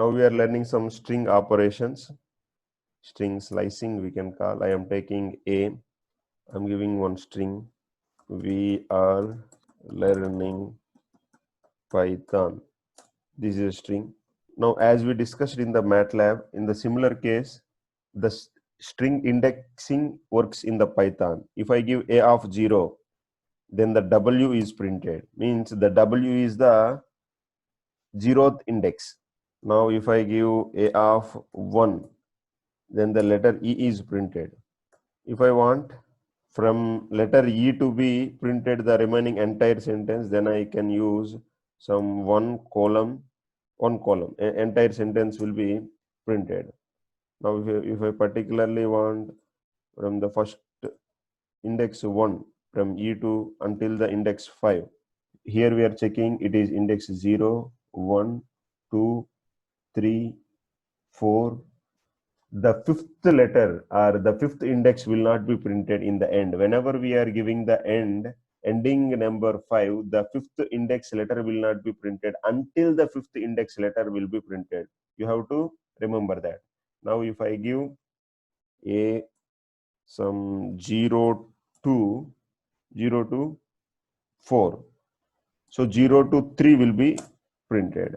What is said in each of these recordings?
Now we are learning some string operations, string slicing we can call. I am taking A, I'm giving one string. We are learning Python. This is a string. Now, as we discussed in the MATLAB, in the similar case, the string indexing works in the Python. If I give A of 0, then the W is printed. Means the W is the 0th index. Now, if I give A of 1, then the letter E is printed. If I want from letter E to be printed the remaining entire sentence, then I can use some one column, entire sentence will be printed. Now if I particularly want from the first index 1 from E to until the index 5, here we are checking it is index 0, 1, 2, 3, 4. The fifth letter or the fifth index will not be printed in the end. Whenever we are giving the ending number 5, the fifth index letter will not be printed until the fifth index letter will be printed. You have to remember that. Now if I give a some 0 to 4, so 0 to 3 will be printed.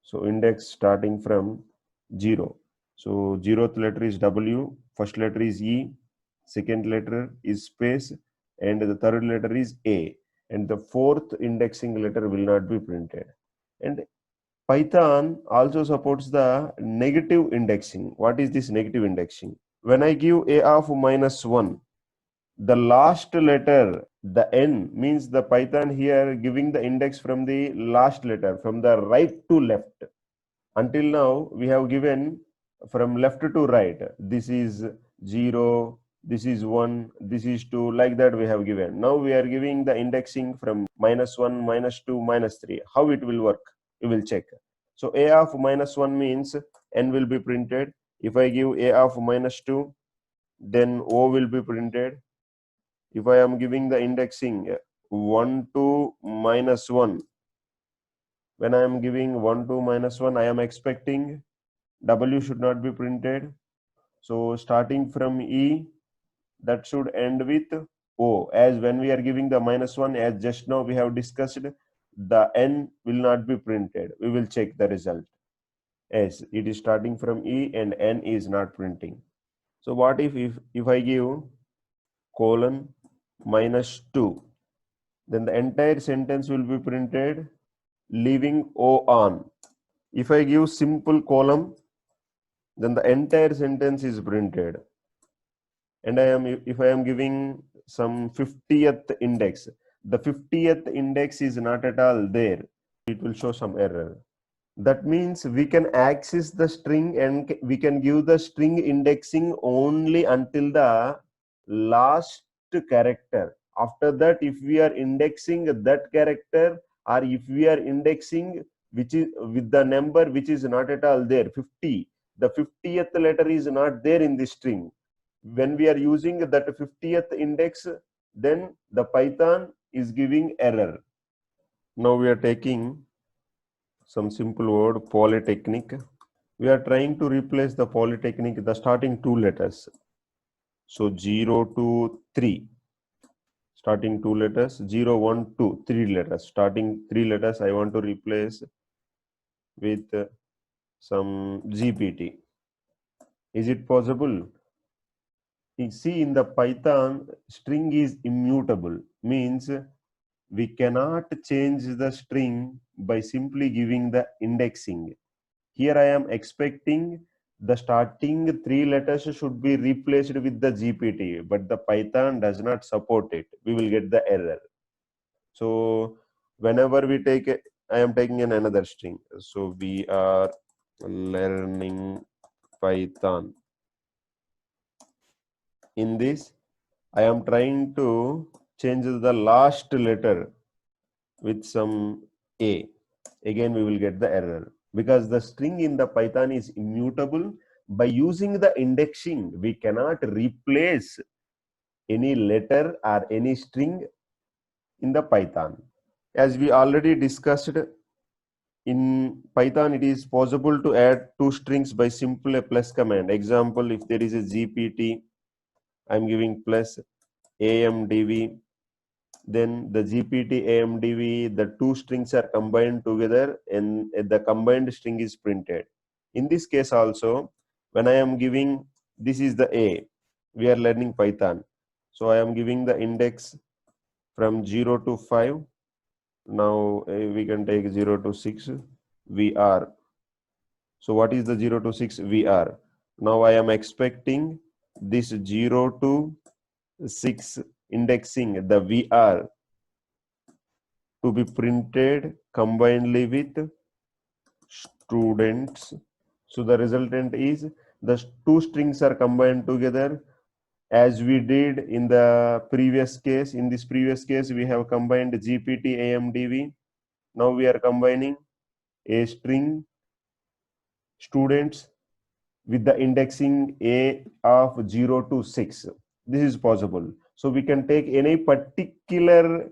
So index starting from 0. So 0th letter is W, first letter is E, second letter is space, and the third letter is A, and the fourth indexing letter will not be printed. And Python also supports the negative indexing. What is this negative indexing? When I give A of -1, the last letter, the N, means the Python here giving the index from the last letter, from the right to left. Until now, we have given from left to right. This is 0, this is 1, this is 2, like that we have given. Now we are giving the indexing from -1, -2, -3. How it will work? We will check. So A of -1 means N will be printed. If I give A of -2, then O will be printed. If I am giving the indexing 1 to -1, when I am giving 1 to -1, I am expecting W should not be printed. So starting from E, that should end with O. As when we are giving the -1, as just now we have discussed, the N will not be printed. We will check the result. As it is starting from E and N is not printing. So what if I give colon -2, then the entire sentence will be printed leaving O on. If I give simple column, then the entire sentence is printed. And if I am giving some 50th index, the 50th index is not at all there. It will show some error. That means we can access the string and we can give the string indexing only until the last character. After that, if we are indexing that character, or if we are indexing which is with the number which is not at all there, 50, the 50th letter is not there in the string. When we are using that 50th index, then the Python is giving error. Now we are taking some simple word, polytechnic. We are trying to replace the polytechnic, the starting 2 letters. So 0 to 3, starting 2 letters, 0, 1, 2, 3 letters. Starting 3 letters I want to replace with some GPT. Is it possible? You see, in the Python, string is immutable, means we cannot change the string by simply giving the indexing. Here I am expecting the starting 3 letters should be replaced with the GPT, but the Python does not support it. We will get the error. So whenever we take it, I am taking another string. So we are learning Python. In this, I am trying to change the last letter with some A. Again, we will get the error because the string in the Python is immutable. By using the indexing, we cannot replace any letter or any string in the Python. As we already discussed, in Python, it is possible to add two strings by simple a plus command. Example, if there is a GPT, I'm giving plus AMDV, then the GPT AMDV, the two strings are combined together and the combined string is printed. In this case also, when I am giving, this is the A, we are learning Python. So I am giving the index from 0 to 5. Now we can take 0 to 6, VR. So what is the 0 to 6? VR. Now I am expecting this 0 to 6 indexing, the VR, to be printed combinedly with students. So the resultant is the two strings are combined together as we did in the previous case. In this previous case, we have combined GPT AMDV. Now we are combining a string students with the indexing A of 0 to 6. This is possible. So we can take any particular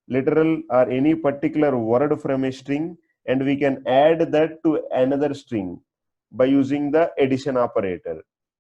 literal or any particular word from a string and we can add that to another string by using the addition operator.